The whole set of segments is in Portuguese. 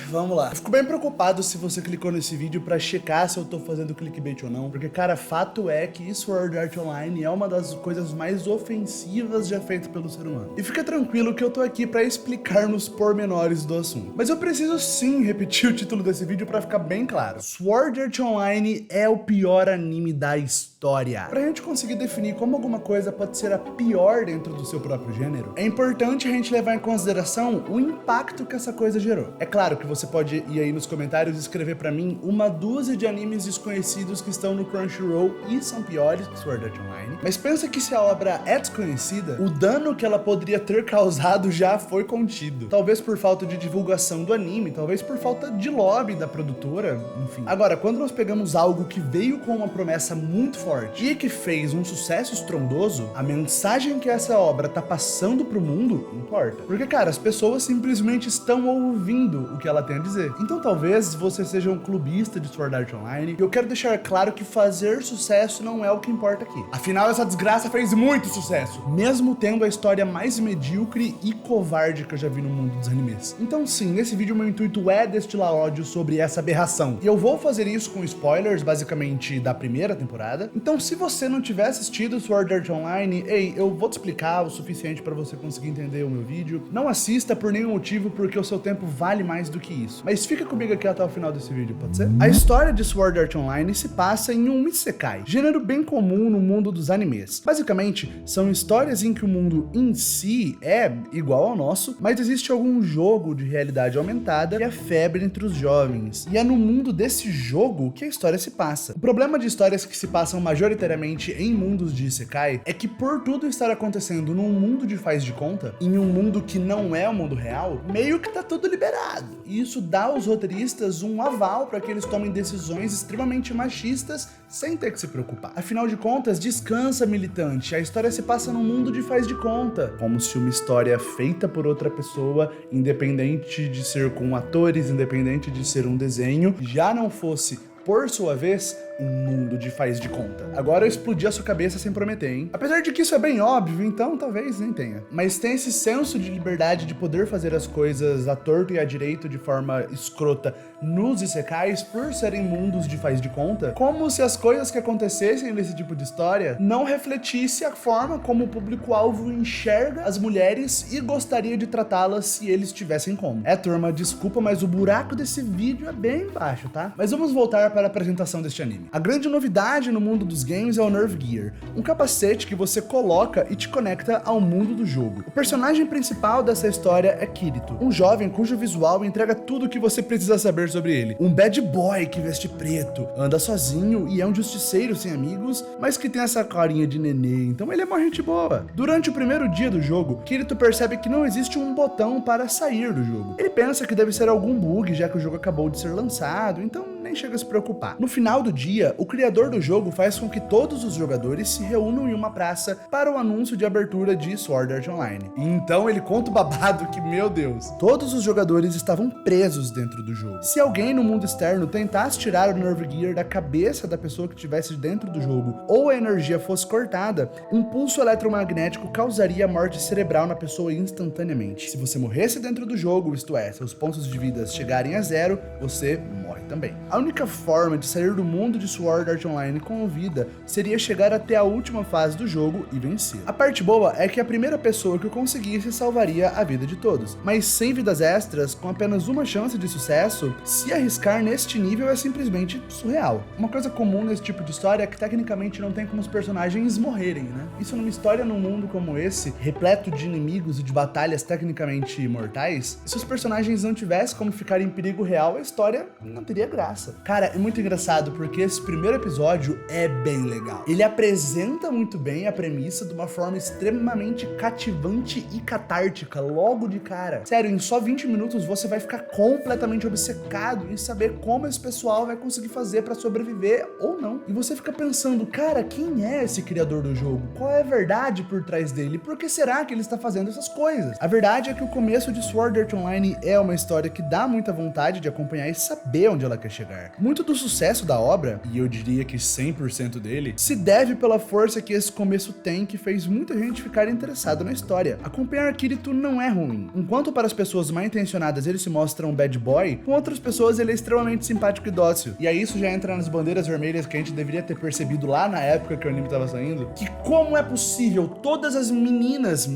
Vamos lá. Eu fico bem preocupado se você clicou nesse vídeo pra checar se eu tô fazendo clickbait ou não, porque, cara, fato é que Sword Art Online é uma das coisas mais ofensivas já feitas pelo ser humano. E fica tranquilo que eu tô aqui pra explicar nos pormenores do assunto. Mas eu preciso sim repetir o título desse vídeo pra ficar bem claro. Sword Art Online é o pior anime da história. Pra gente conseguir definir como alguma coisa pode ser a pior dentro do seu próprio gênero, é importante a gente levar em consideração o impacto que essa coisa gerou. É claro que você pode ir aí nos comentários e escrever pra mim uma dúzia de animes desconhecidos que estão no Crunchyroll e são piores que Sword Art Online, mas pensa que se a obra é desconhecida, o dano que ela poderia ter causado já foi contido. Talvez por falta de divulgação do anime, talvez por falta de lobby da produtora, enfim. Agora, quando nós pegamos algo que veio com uma promessa muito forte e que fez um sucesso estrondoso, a mensagem que essa obra tá passando pro mundo importa. Porque, cara, as pessoas simplesmente estão ouvindo o que ela tem a dizer. Então talvez você seja um clubista de Sword Art Online, e eu quero deixar claro que fazer sucesso não é o que importa aqui. Afinal, essa desgraça fez muito sucesso, mesmo tendo a história mais medíocre e covarde que eu já vi no mundo dos animes. Então sim, nesse vídeo meu intuito é destilar ódio sobre essa aberração. E eu vou fazer isso com spoilers, basicamente, da primeira temporada. Então se você não tiver assistido Sword Art Online, eu vou te explicar o suficiente para você conseguir entender o meu vídeo. Não assista por nenhum motivo, porque o seu tempo vale mais do que isso. Mas fica comigo aqui até o final desse vídeo, pode ser? A história de Sword Art Online se passa em um isekai, gênero bem comum no mundo dos animes. Basicamente, são histórias em que o mundo em si é igual ao nosso, mas existe algum jogo de realidade aumentada que é febre entre os jovens. E é no mundo desse jogo que a história se passa. O problema de histórias que se passam majoritariamente em mundos de isekai é que por tudo estar acontecendo num mundo de faz de conta, em um mundo que não é o mundo real, meio que tá tudo liberado. E isso dá aos roteiristas um aval para que eles tomem decisões extremamente machistas sem ter que se preocupar. Afinal de contas, descansa, militante, a história se passa num mundo de faz de conta, como se uma história feita por outra pessoa, independente de ser com atores, independente de ser um desenho, já não fosse, por sua vez, um mundo de faz de conta. Agora eu explodi a sua cabeça sem prometer, hein? Apesar de que isso é bem óbvio, então talvez nem tenha. Mas tem esse senso de liberdade de poder fazer as coisas à torto e à direito de forma escrota nos isekais por serem mundos de faz de conta, como se as coisas que acontecessem nesse tipo de história não refletisse a forma como o público-alvo enxerga as mulheres e gostaria de tratá-las se eles tivessem como. Turma, desculpa, mas o buraco desse vídeo é bem baixo, tá? Mas vamos voltar para a apresentação deste anime. A grande novidade no mundo dos games é o Nerve Gear, um capacete que você coloca e te conecta ao mundo do jogo. O personagem principal dessa história é Kirito, um jovem cujo visual entrega tudo o que você precisa saber sobre ele. Um bad boy que veste preto, anda sozinho e é um justiceiro sem amigos, mas que tem essa carinha de nenê, então ele é uma gente boa. Durante o primeiro dia do jogo, Kirito percebe que não existe um botão para sair do jogo. Ele pensa que deve ser algum bug, já que o jogo acabou de ser lançado, então nem chega a se preocupar. No final do dia, o criador do jogo faz com que todos os jogadores se reúnam em uma praça para o anúncio de abertura de Sword Art Online. E então ele conta o babado que, meu Deus, todos os jogadores estavam presos dentro do jogo. Se alguém no mundo externo tentasse tirar o Nerve Gear da cabeça da pessoa que estivesse dentro do jogo, ou a energia fosse cortada, um pulso eletromagnético causaria a morte cerebral na pessoa instantaneamente. Se você morresse dentro do jogo, isto é, seus pontos de vida chegarem a zero, você morre também. A única forma de sair do mundo de Sword Art Online com vida seria chegar até a última fase do jogo e vencer. A parte boa é que a primeira pessoa que o conseguisse salvaria a vida de todos, mas sem vidas extras, com apenas uma chance de sucesso, se arriscar neste nível é simplesmente surreal. Uma coisa comum nesse tipo de história é que tecnicamente não tem como os personagens morrerem, né? Isso numa história num mundo como esse, repleto de inimigos e de batalhas tecnicamente mortais, se os personagens não tivessem como ficar em perigo real, a história não teria graça. Cara, é muito engraçado porque esse primeiro episódio é bem legal. Ele apresenta muito bem a premissa de uma forma extremamente cativante e catártica logo de cara. Sério, em só 20 minutos você vai ficar completamente obcecado em saber como esse pessoal vai conseguir fazer pra sobreviver ou não. E você fica pensando, cara, quem é esse criador do jogo? Qual é a verdade por trás dele? Por que será que ele está fazendo essas coisas? A verdade é que o começo de Sword Art Online é uma história que dá muita vontade de acompanhar e saber onde ela quer chegar. Muito do sucesso da obra, e eu diria que 100% dele, se deve pela força que esse começo tem, que fez muita gente ficar interessada na história. Acompanhar Kirito não é ruim. Enquanto para as pessoas mal intencionadas ele se mostra um bad boy, com outras pessoas ele é extremamente simpático e dócil. E aí isso já entra nas bandeiras vermelhas que a gente deveria ter percebido lá na época que o anime tava saindo, que como é possível todas as meninas,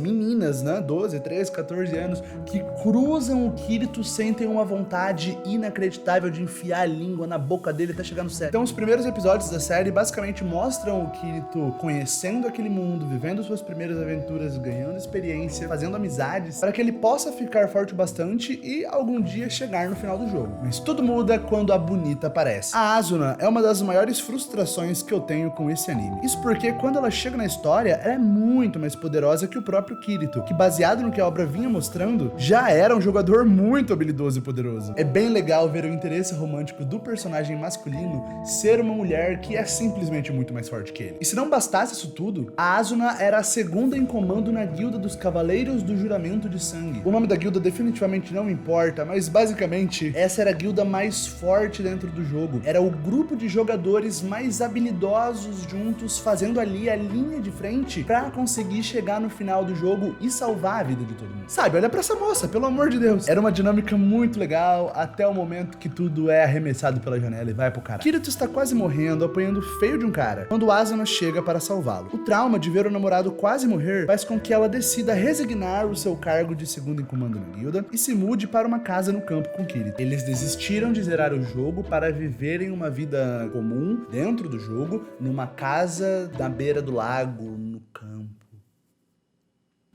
né, 12, 13, 14 anos, que cruzam o Kirito sentem uma vontade inacreditável de enfiar a língua na boca dele até chegar no céu. Então os primeiros episódios da série basicamente mostram o Kirito conhecendo aquele mundo, vivendo suas primeiras aventuras, ganhando experiência, fazendo amizades, para que ele possa ficar forte bastante e algum dia chegar no final do jogo. Mas tudo muda quando a bonita aparece. A Asuna é uma das maiores frustrações que eu tenho com esse anime. Isso porque quando ela chega na história, ela é muito mais poderosa que o próprio Kirito, que baseado no que a obra vinha mostrando, já era um jogador muito habilidoso e poderoso. É bem legal ver o interesse romântico do personagem masculino ser uma mulher que é simplesmente muito mais forte que ele. E se não bastasse isso tudo, a Asuna era a segunda em comando na guilda dos Cavaleiros do Juramento de Sangue. O nome da guilda definitivamente não importa, mas basicamente essa era a guilda mais forte dentro do jogo. Era o grupo de jogadores mais habilidosos juntos, fazendo ali a linha de frente pra conseguir chegar no final do jogo e salvar a vida de todo mundo. Sabe, olha pra essa moça, pelo amor de Deus. Era uma dinâmica muito legal, até o momento que tudo é arremessado pela janela e vai pro caralho. Kirito está quase morrendo, apanhando feio de um cara, quando Asuna chega para salvá-lo. O trauma de ver o namorado quase morrer faz com que ela decida resignar o seu cargo de segundo em comando na guilda e se mude para uma casa no campo com Kirito. Eles desistiram de zerar o jogo para viverem uma vida comum dentro do jogo, numa casa na beira do lago, no campo.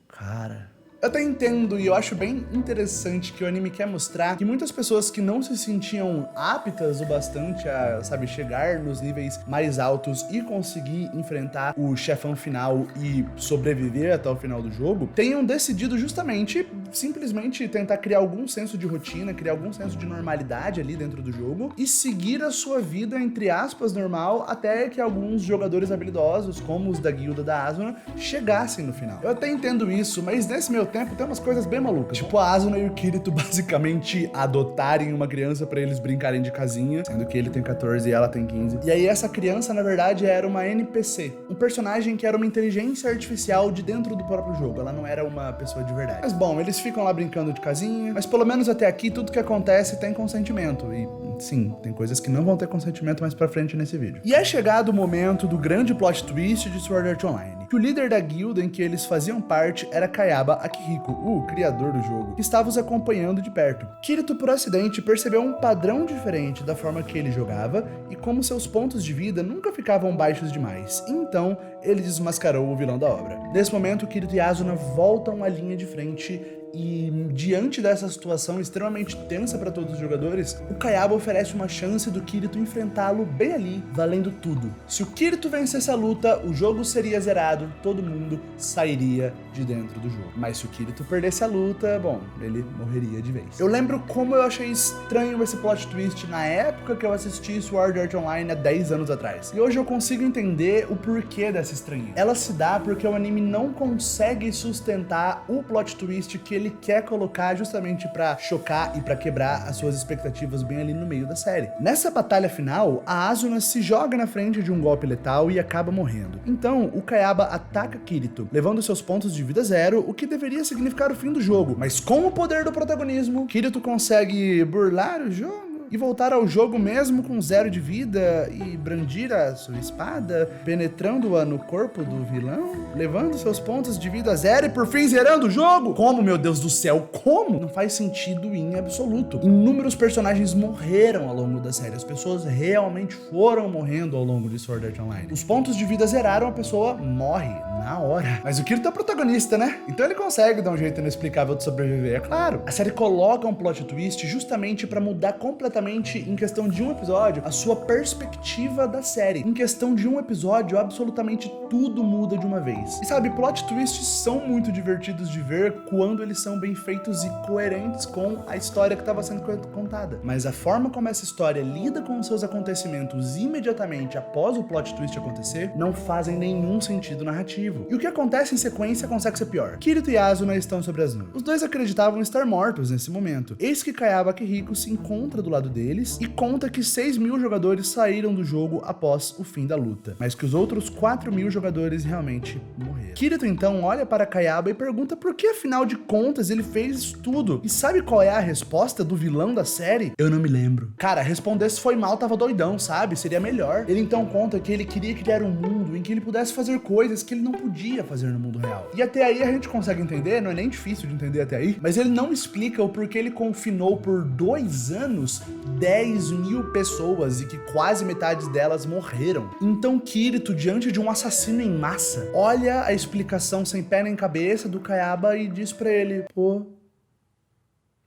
Cara... Eu até entendo e eu acho bem interessante que o anime quer mostrar que muitas pessoas que não se sentiam aptas o bastante a, sabe, chegar nos níveis mais altos e conseguir enfrentar o chefão final e sobreviver até o final do jogo, tenham decidido justamente, simplesmente tentar criar algum senso de rotina, criar algum senso de normalidade ali dentro do jogo e seguir a sua vida, entre aspas, normal, até que alguns jogadores habilidosos, como os da guilda da Asuna, chegassem no final. Eu até entendo isso, mas nesse meu tempo tem umas coisas bem malucas. Tipo a Asuna e o Kirito basicamente adotarem uma criança pra eles brincarem de casinha, sendo que ele tem 14 e ela tem 15. E aí essa criança, na verdade, era uma NPC. Um personagem que era uma inteligência artificial de dentro do próprio jogo. Ela não era uma pessoa de verdade. Mas bom, eles ficam lá brincando de casinha, mas pelo menos até aqui tudo que acontece tem consentimento. E sim, tem coisas que não vão ter consentimento mais pra frente nesse vídeo. E é chegado o momento do grande plot twist de Sword Art Online. Que o líder da guilda em que eles faziam parte era Kayaba Akihiko, o criador do jogo, que estava os acompanhando de perto. Kirito, por acidente, percebeu um padrão diferente da forma que ele jogava e como seus pontos de vida nunca ficavam baixos demais. Então, ele desmascarou o vilão da obra. Nesse momento, Kirito e Asuna voltam à linha de frente e, diante dessa situação extremamente tensa para todos os jogadores, o Kayaba oferece uma chance do Kirito enfrentá-lo bem ali, valendo tudo. Se o Kirito vencesse a luta, o jogo seria zerado, todo mundo sairia de dentro do jogo. Mas se o Kirito perdesse a luta, bom, ele morreria de vez. Eu lembro como eu achei estranho esse plot twist na época que eu assisti Sword Art Online há 10 anos atrás. E hoje eu consigo entender o porquê dessa estranheza. Ela se dá porque o anime não consegue sustentar o plot twist que ele quer colocar justamente pra chocar e pra quebrar as suas expectativas bem ali no meio da série. Nessa batalha final, a Asuna se joga na frente de um golpe letal e acaba morrendo. Então, o Kayaba ataca Kirito, levando seus pontos de vida zero, o que deveria significar o fim do jogo. Mas com o poder do protagonismo, Kirito consegue burlar o jogo e voltar ao jogo mesmo com 0 de vida e brandir a sua espada, penetrando-a no corpo do vilão, levando seus pontos de vida a 0 e por fim zerando o jogo? Como, meu Deus do céu, como? Não faz sentido em absoluto. Inúmeros personagens morreram ao longo da série, as pessoas realmente foram morrendo ao longo de Sword Art Online. Os pontos de vida zeraram, a pessoa morre na hora. Mas o Kirito é o protagonista, né? Então ele consegue dar um jeito inexplicável de sobreviver, é claro. A série coloca um plot twist justamente pra mudar completamente, em questão de um episódio, a sua perspectiva da série. Em questão de um episódio, absolutamente tudo muda de uma vez. E sabe, plot twists são muito divertidos de ver quando eles são bem feitos e coerentes com a história que estava sendo contada. Mas a forma como essa história lida com os seus acontecimentos imediatamente após o plot twist acontecer, não fazem nenhum sentido narrativo. E o que acontece em sequência consegue ser pior. Kirito e Asuna estão sobre as nuvens. Os dois acreditavam estar mortos nesse momento. Eis que Kayaba Akihiko se encontra do lado lado deles e conta que 6.000 jogadores saíram do jogo após o fim da luta, mas que os outros 4.000 jogadores realmente morreram. Kirito então olha para Kayaba e pergunta por que afinal de contas ele fez isso tudo. E sabe qual é a resposta do vilão da série? Eu não me lembro. Cara, responder se foi mal tava doidão, sabe? Seria melhor. Ele então conta que ele queria criar um mundo em que ele pudesse fazer coisas que ele não podia fazer no mundo real. E até aí a gente consegue entender, não é nem difícil de entender até aí, mas ele não explica o porquê ele confinou por 2 anos 10.000 pessoas e que quase metade delas morreram. Então Kirito, diante de um assassino em massa, olha a explicação sem pé nem cabeça do Kayaba e diz pra ele, pô,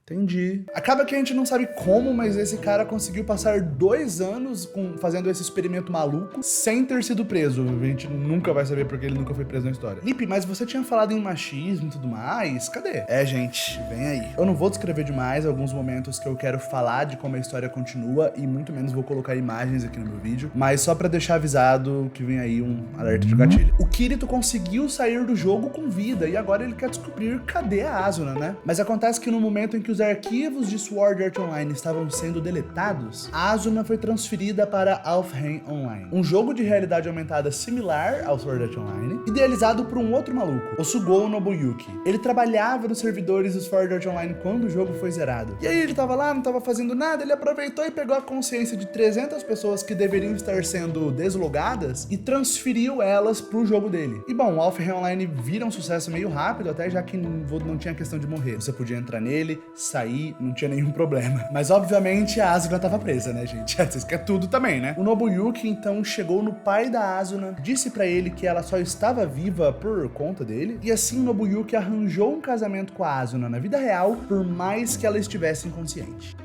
entendi. Acaba que a gente não sabe como, mas esse cara conseguiu passar 2 anos fazendo esse experimento maluco sem ter sido preso. A gente nunca vai saber porque ele nunca foi preso na história. Lipe, mas você tinha falado em machismo e tudo mais, cadê? É, gente, vem aí. Eu não vou descrever demais alguns momentos que eu quero falar de como a história continua e muito menos vou colocar imagens aqui no meu vídeo, mas só pra deixar avisado que vem aí um alerta de gatilho. O Kirito conseguiu sair do jogo com vida e agora ele quer descobrir cadê a Asuna, né? Mas acontece que no momento em que os arquivos de Sword Art Online estavam sendo deletados, a Asuna foi transferida para Alfheim Online, um jogo de realidade aumentada similar ao Sword Art Online, idealizado por um outro maluco, o Sugou Nobuyuki. Ele trabalhava nos servidores do Sword Art Online quando o jogo foi zerado. E aí ele tava lá, não tava fazendo nada, ele aproveitou e pegou a consciência de 300 pessoas que deveriam estar sendo deslogadas e transferiu elas pro jogo dele. E bom, o Alfheim Online vira um sucesso meio rápido, até já que não tinha questão de morrer. Você podia entrar nele, sair, não tinha nenhum problema. Mas obviamente a Asuna tava presa, né, gente? Vocês querem tudo também, né? O Nobuyuki então chegou no pai da Asuna, disse pra ele que ela só estava viva por conta dele, e assim o Nobuyuki arranjou um casamento com a Asuna na vida real, por mais que ela estivesse inconsciente.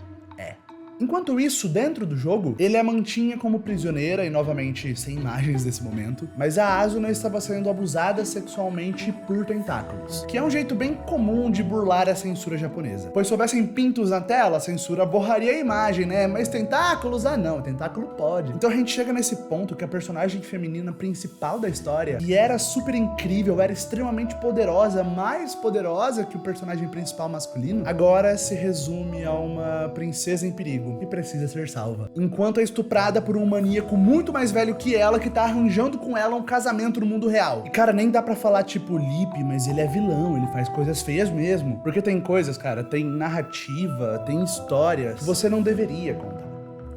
Enquanto isso, dentro do jogo, ele a mantinha como prisioneira e novamente sem imagens desse momento, mas a Asuna estava sendo abusada sexualmente por tentáculos, que é um jeito bem comum de burlar a censura japonesa. Pois se houvessem pintos na tela, a censura borraria a imagem, né? Mas tentáculos, ah não, tentáculo pode. Então a gente chega nesse ponto que a personagem feminina principal da história, e era super incrível, era extremamente poderosa, mais poderosa que o personagem principal masculino, agora se resume a uma princesa em perigo e precisa ser salva, enquanto é estuprada por um maníaco muito mais velho que ela, que tá arranjando com ela um casamento no mundo real. E cara, nem dá pra falar tipo Lipe, mas ele é vilão, ele faz coisas feias mesmo, porque tem coisas, cara, tem narrativa, tem histórias que você não deveria contar.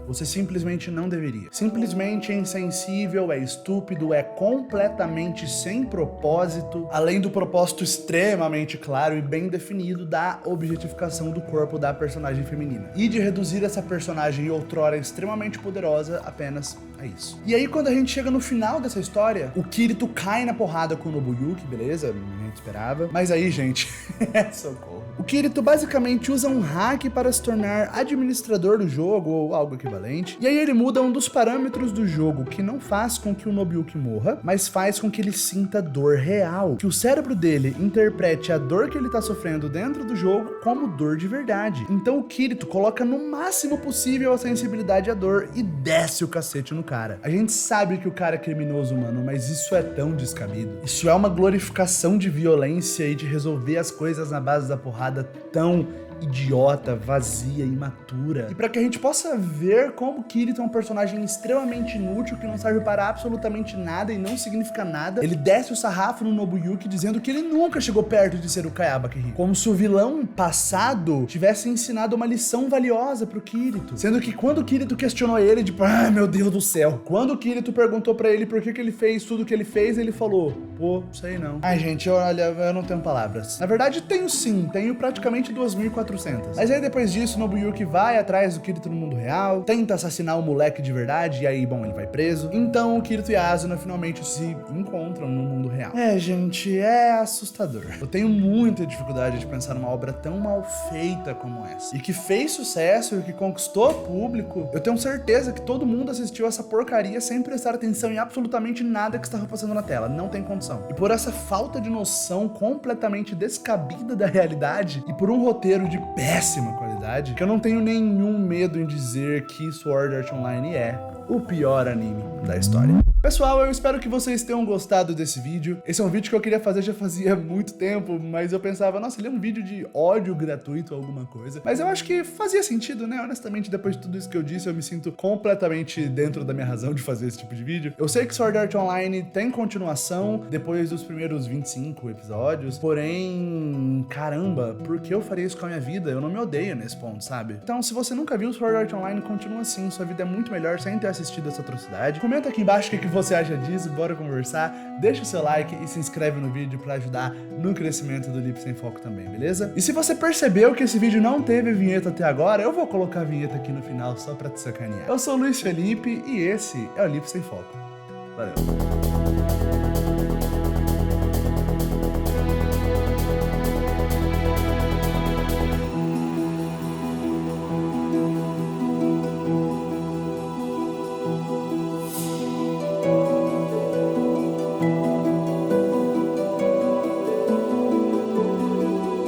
Você simplesmente não deveria. Simplesmente é insensível, é estúpido, é completamente sem propósito, além do propósito extremamente claro e bem definido da objetificação do corpo da personagem feminina. E de reduzir essa personagem outrora extremamente poderosa apenas a isso. E aí quando a gente chega no final dessa história, o Kirito cai na porrada com o Nobuyuki, beleza? A gente esperava. Mas aí, gente, socorro. O Kirito basicamente usa um hack para se tornar administrador do jogo ou algo equivalente, e aí ele muda um dos parâmetros do jogo que não faz com que o Nobuyuki morra, mas faz com que ele sinta dor real, que o cérebro dele interprete a dor que ele tá sofrendo dentro do jogo como dor de verdade. Então o Kirito coloca no máximo possível a sensibilidade à dor e desce o cacete no cara. A gente sabe que o cara é criminoso, mano, mas isso é tão descabido. Isso é uma glorificação de violência e de resolver as coisas na base da porrada tão idiota, vazia, imatura. E pra que a gente possa ver como Kirito é um personagem extremamente inútil, que não serve para absolutamente nada e não significa nada, ele desce o sarrafo no Nobuyuki dizendo que ele nunca chegou perto de ser o Kayaba Kiryu. Como se o vilão passado tivesse ensinado uma lição valiosa pro Kirito. Sendo que quando o Kirito questionou ele, tipo, ah, meu Deus do céu. Quando o Kirito perguntou pra ele por que ele fez tudo que ele fez, ele falou, pô, sei não. Ai, gente, olha, eu não tenho palavras. Na verdade, tenho sim, tenho praticamente 2.400. Mas aí depois disso, Nobuyuki vai atrás do Kirito no mundo real, tenta assassinar o moleque de verdade, e aí, bom, ele vai preso. Então o Kirito e a Asuna finalmente se encontram no mundo real. É, gente, é assustador. Eu tenho muita dificuldade de pensar numa obra tão mal feita como essa. E que fez sucesso e que conquistou público. Eu tenho certeza que todo mundo assistiu essa porcaria sem prestar atenção em absolutamente nada que estava passando na tela. Não tem condição. E por essa falta de noção completamente descabida da realidade, e por um roteiro de péssima qualidade, que eu não tenho nenhum medo em dizer que Sword Art Online é o pior anime da história. Pessoal, eu espero que vocês tenham gostado desse vídeo. Esse é um vídeo que eu queria fazer já fazia muito tempo, mas eu pensava, nossa, ele é um vídeo de ódio gratuito ou alguma coisa. Mas eu acho que fazia sentido, né? Honestamente, depois de tudo isso que eu disse, eu me sinto completamente dentro da minha razão de fazer esse tipo de vídeo. Eu sei que Sword Art Online tem continuação depois dos primeiros 25 episódios, porém, caramba, por que eu faria isso com a minha vida? Eu não me odeio nesse ponto, sabe? Então, se você nunca viu Sword Art Online, continua assim, sua vida é muito melhor sem ter assistido essa atrocidade. Comenta aqui embaixo o que você acha disso, bora conversar, deixa o seu like e se inscreve no vídeo pra ajudar no crescimento do Lip Sem Foco também, beleza? E se você percebeu que esse vídeo não teve vinheta até agora, eu vou colocar a vinheta aqui no final só pra te sacanear. Eu sou o Luiz Felipe e esse é o Lip Sem Foco. Valeu!